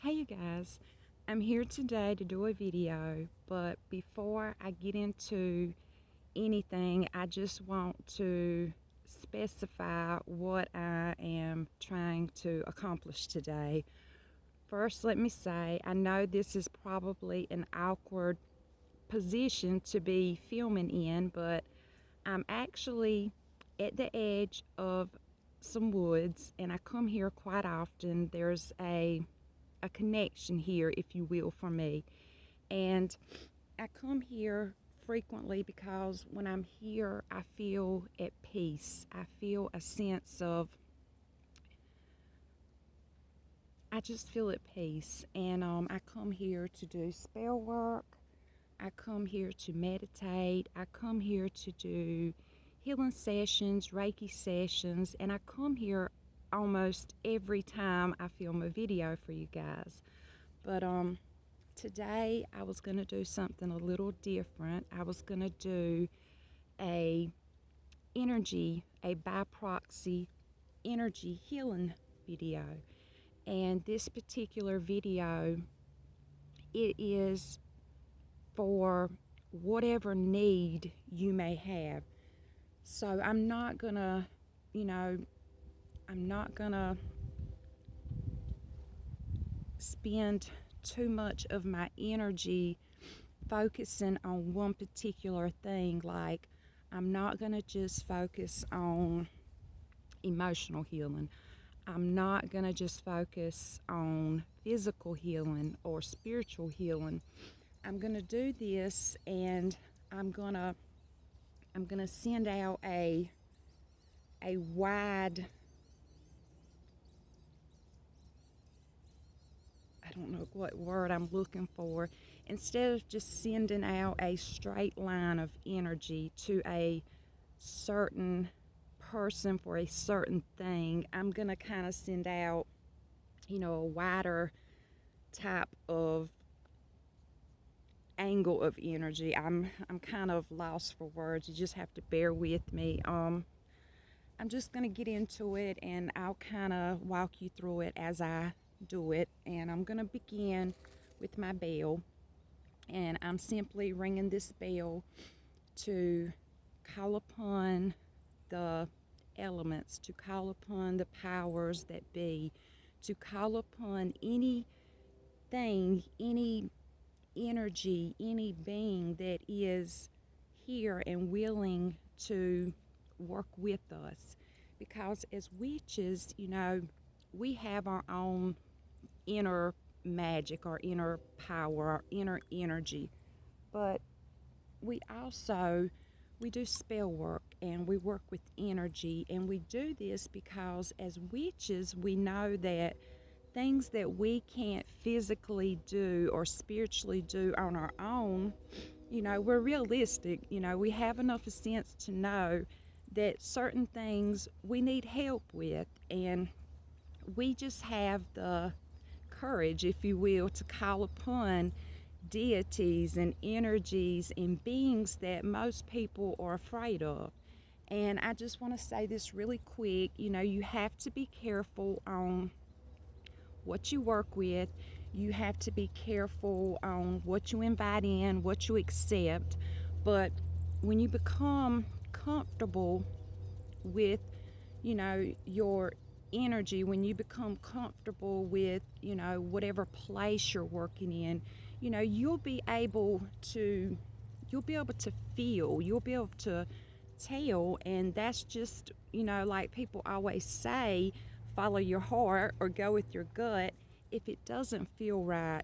Hey you guys, I'm here today to do a video, but before I get into anything, I just want to specify what I am trying to accomplish today. First, let me say, I know this is probably an awkward position to be filming in, but I'm actually at the edge of some woods and I come here quite often. There's a connection here, if you will, for me. And I come here frequently because when I'm here, I feel at peace. I feel a sense of, I just feel at peace. And I come here to do spell work. I come here to meditate. I come here to do healing sessions, Reiki sessions, and I come here almost every time I film a video for you guys. But today I was going to do something a little different. I was going to do a by-proxy energy healing video. And this particular video, it is for whatever need you may have. So I'm not going to, I'm not going to spend too much of my energy focusing on one particular thing. Like, I'm not going to just focus on emotional healing. I'm not going to just focus on physical healing or spiritual healing. I'm going to do this, and I'm going to send out a wide, I don't know what word I'm looking for. Instead of just sending out a straight line of energy to a certain person for a certain thing, I'm going to kind of send out, a wider type of angle of energy. I'm kind of lost for words. You just have to bear with me. I'm just going to get into it, and I'll kind of walk you through it as I do it. And I'm going to begin with my bell, and I'm simply ringing this bell to call upon the elements, to call upon the powers that be, to call upon anything, any energy, any being that is here and willing to work with us. Because as witches, we have our own inner magic, our inner power, our inner energy. But we do spell work, and we work with energy, and we do this because as witches we know that things that we can't physically do or spiritually do on our own, we're realistic. We have enough sense to know that certain things we need help with, and we just have the courage, if you will, to call upon deities and energies and beings that most people are afraid of. And I just want to say this really quick. You have to be careful on what you work with. You have to be careful on what you invite in, what you accept. But when you become comfortable with, your energy, when you become comfortable with, whatever place you're working in, you'll be able to feel, you'll be able to tell. And that's just, like people always say, follow your heart or go with your gut. If it doesn't feel right,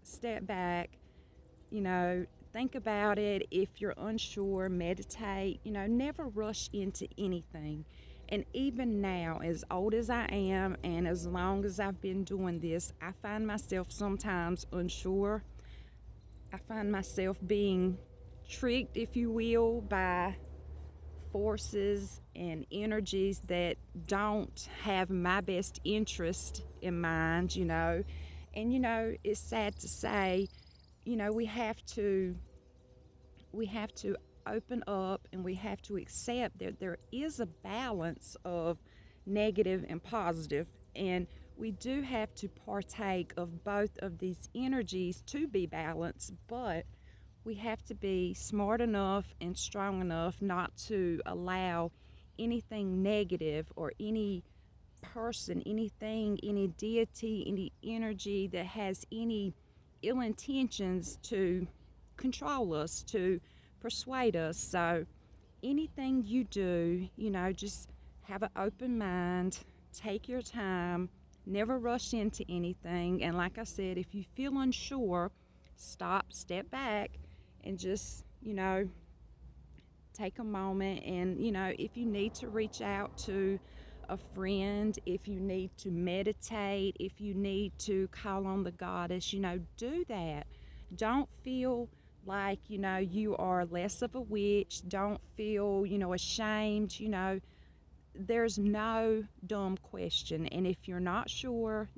step back, think about it. If you're unsure, meditate. Never rush into anything. And even now, as old as I am and as long as I've been doing this, I find myself sometimes unsure. I find myself being tricked, if you will, by forces and energies that don't have my best interest in mind, And it's sad to say, we have to open up, and we have to accept that there is a balance of negative and positive, and we do have to partake of both of these energies to be balanced, but we have to be smart enough and strong enough not to allow anything negative or any person, anything, any deity, any energy that has any ill intentions to control us, to persuade us. So, anything you do, just have an open mind, take your time, never rush into anything. And like I said, if you feel unsure, stop, step back, and just, take a moment. And, if you need to reach out to a friend, if you need to meditate, if you need to call on the goddess, do that. Don't feel like, you are less of a witch. Don't feel, ashamed. There's no dumb question. And if you're not sure,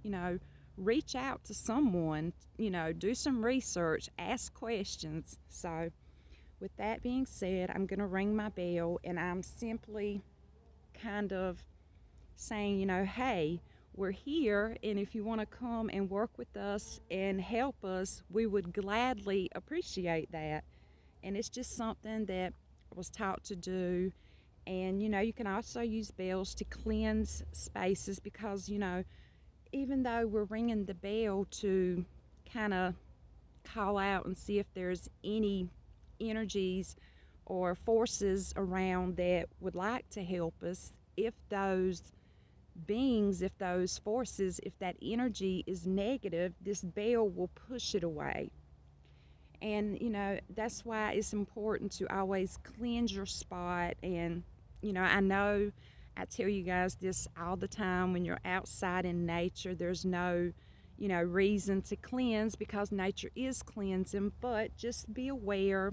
reach out to someone, do some research, ask questions. So, with that being said, I'm going to ring my bell, and I'm simply kind of saying, hey, we're here, and if you want to come and work with us and help us, we would gladly appreciate that. And it's just something that I was taught to do. And, you can also use bells to cleanse spaces because, even though we're ringing the bell to kind of call out and see if there's any energies or forces around that would like to help us, if those beings, if those forces, if that energy is negative, this bell will push it away. And, that's why it's important to always cleanse your spot. And, I know I tell you guys this all the time, when you're outside in nature, there's no, reason to cleanse because nature is cleansing, but just be aware,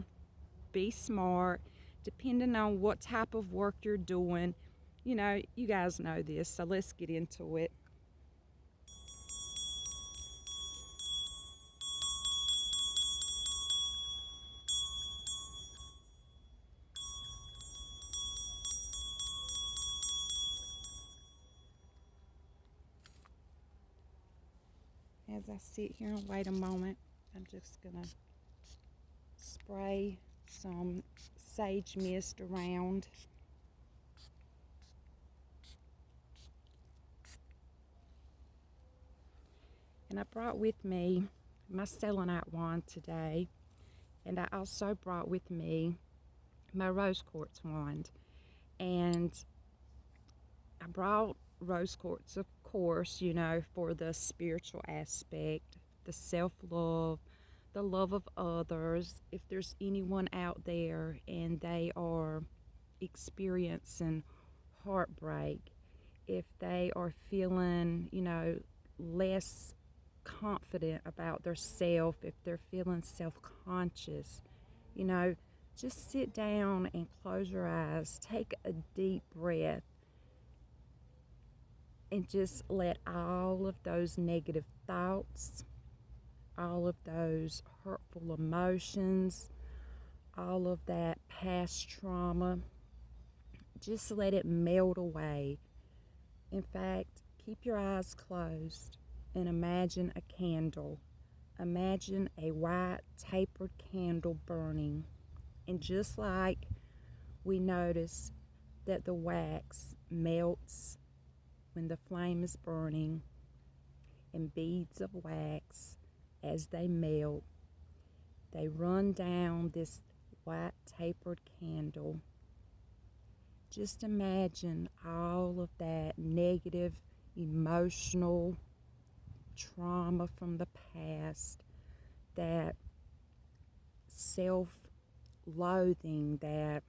be smart, depending on what type of work you're doing. You guys know this, so let's get into it. As I sit here and wait a moment, I'm just going to spray some sage mist around. And I brought with me my selenite wand today, and I also brought with me my rose quartz wand. And I brought rose quartz, of course, for the spiritual aspect, the self-love, the love of others. If there's anyone out there and they are experiencing heartbreak, if they are feeling, less confident about their self, if they're feeling self-conscious, just sit down and close your eyes, take a deep breath, and just let all of those negative thoughts, all of those hurtful emotions, all of that past trauma, just let it melt away. In fact, keep your eyes closed and imagine a candle. Imagine a white tapered candle burning. And just like we notice that the wax melts when the flame is burning, and beads of wax, as they melt, they run down this white tapered candle. Just imagine all of that negative, emotional trauma from the past, that self-loathing, that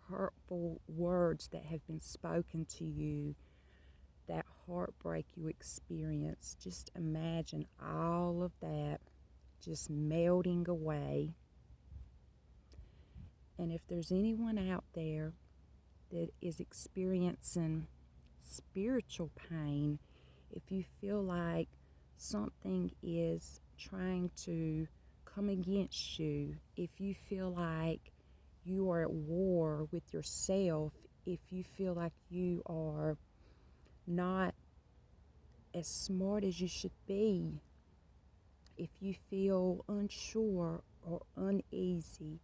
hurtful words that have been spoken to you, that heartbreak you experience. Just imagine all of that just melting away. And if there's anyone out there that is experiencing spiritual pain, if you feel like something is trying to come against you, if you feel like you are at war with yourself, if you feel like you are not as smart as you should be, if you feel unsure or uneasy,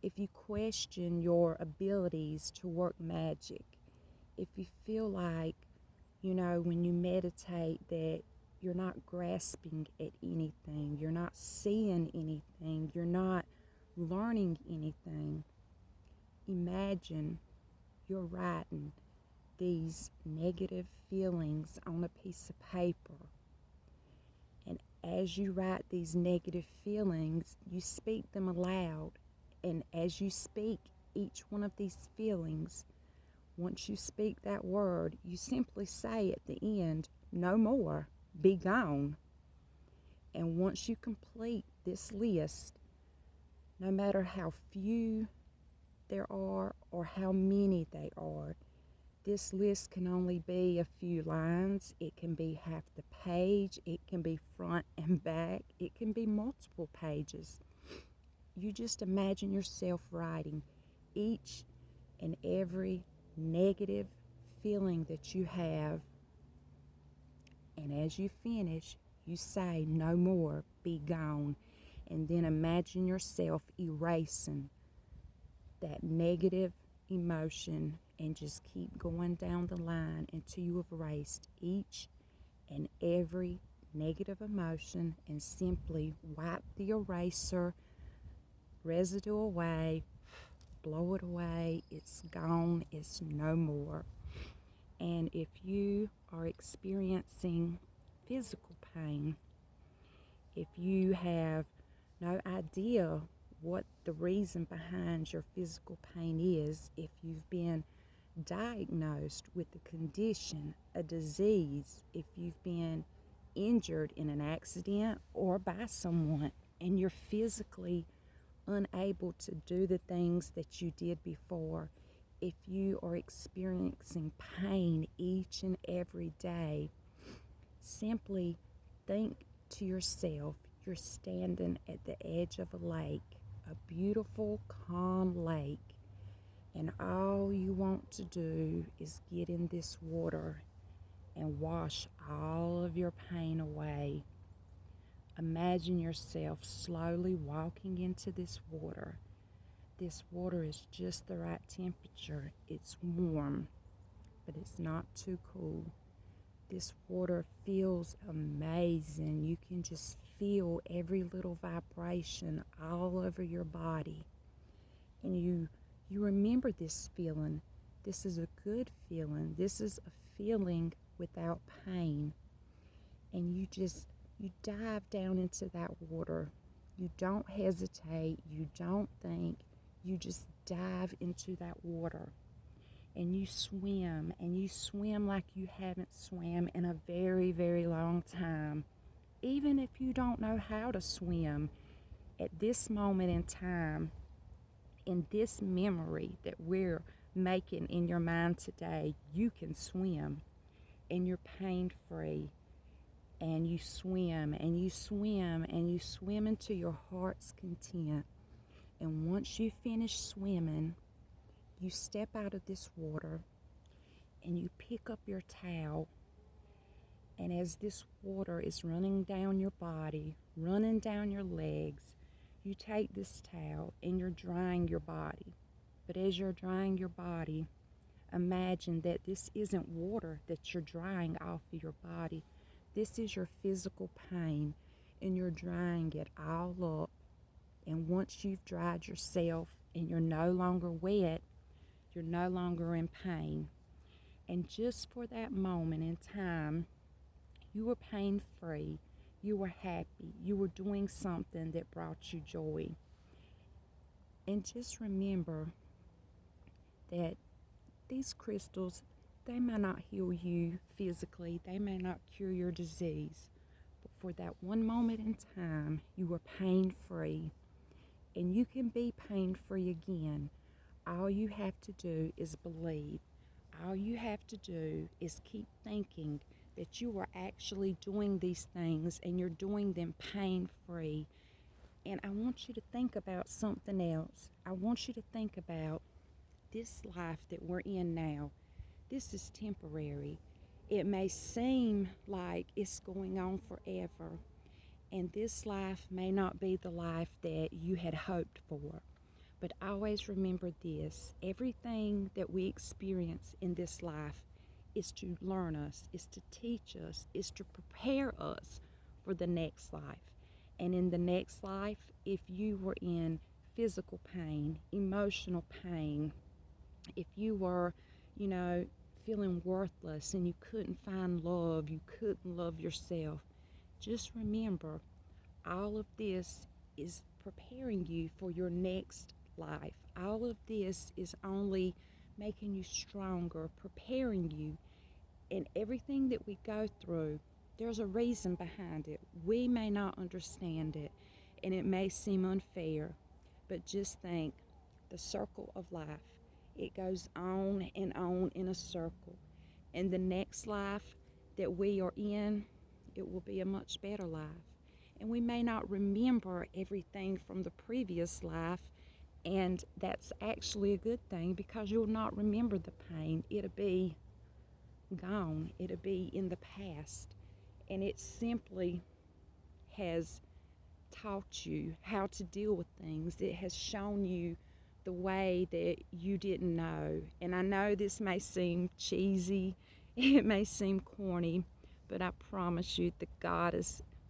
if you question your abilities to work magic, if you feel like, when you meditate that you're not grasping at anything, you're not seeing anything, you're not learning anything, imagine you're writing these negative feelings on a piece of paper. And as you write these negative feelings, you speak them aloud. And as you speak each one of these feelings, once you speak that word, you simply say at the end, "No more, be gone." And once you complete this list, no matter how few there are or how many they are, this list can only be a few lines. It can be half the page. It can be front and back. It can be multiple pages. You just imagine yourself writing each and every negative feeling that you have. And as you finish, you say, "No more, be gone." And then imagine yourself erasing that negative emotion and just keep going down the line until you have erased each and every negative emotion and simply wipe the eraser residue away, blow it away. It's gone. It's no more. And if you are experiencing physical pain, if you have no idea what the reason behind your physical pain is, if you've been diagnosed with a condition, a disease, if you've been injured in an accident or by someone, and you're physically unable to do the things that you did before, if you are experiencing pain each and every day, simply think to yourself, you're standing at the edge of a lake, a beautiful, calm lake, and all you want to do is get in this water and wash all of your pain away. Imagine yourself slowly walking into this water. This water is just the right temperature. It's warm, but it's not too cool. This water feels amazing. You can just feel every little vibration all over your body. And you remember this feeling. This is a good feeling. This is a feeling without pain. And you dive down into that water. You don't hesitate. You don't think. You just dive into that water. And you swim like you haven't swam in a very, very long time. Even if you don't know how to swim, at this moment in time, in this memory that we're making in your mind today, you can swim and you're pain-free. And you swim and you swim and you swim into your heart's content. And once you finish swimming, you step out of this water and you pick up your towel. And as this water is running down your body, running down your legs, you take this towel and you're drying your body. But as you're drying your body, imagine that this isn't water that you're drying off of your body. This is your physical pain, and you're drying it all up. And once you've dried yourself and you're no longer wet, you're no longer in pain. And just for that moment in time, you were pain-free, you were happy, you were doing something that brought you joy. And just remember that these crystals, they may not heal you physically, they may not cure your disease, but for that one moment in time, you were pain-free, and you can be pain-free again. All you have to do is believe. All you have to do is keep thinking that you are actually doing these things and you're doing them pain-free. And I want you to think about something else. I want you to think about this life that we're in now. This is temporary. It may seem like it's going on forever, and this life may not be the life that you had hoped for. But always remember this: everything that we experience in this life is to learn us, is to teach us, is to prepare us for the next life. And in the next life, if you were in physical pain, emotional pain, if you were, you know, feeling worthless and you couldn't find love, you couldn't love yourself, just remember all of this is preparing you for your next life. All of this is only making you stronger, preparing you. And everything that we go through, there's a reason behind it. We may not understand it, and it may seem unfair, but just think the circle of life. It goes on and on in a circle. And the next life that we are in, it will be a much better life. And we may not remember everything from the previous life, and that's actually a good thing because you'll not remember the pain. It'll be gone, it'll be in the past. And it simply has taught you how to deal with things. It has shown you the way that you didn't know. And I know this may seem cheesy, it may seem corny, but I promise you that God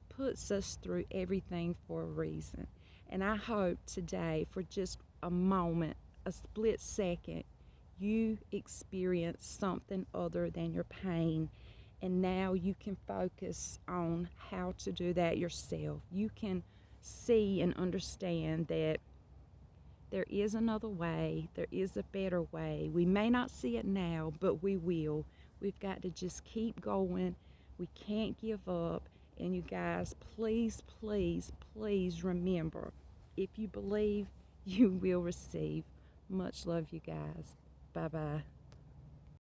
puts us through everything for a reason. And I hope today, for just a moment, a split second, you experience something other than your pain. And now you can focus on how to do that yourself. You can see and understand that there is another way, there is a better way. We may not see it now, but we will. We've got to just keep going. We can't give up. And you guys, please, please, please remember, if you believe, you will receive. Much love, you guys. Bye-bye.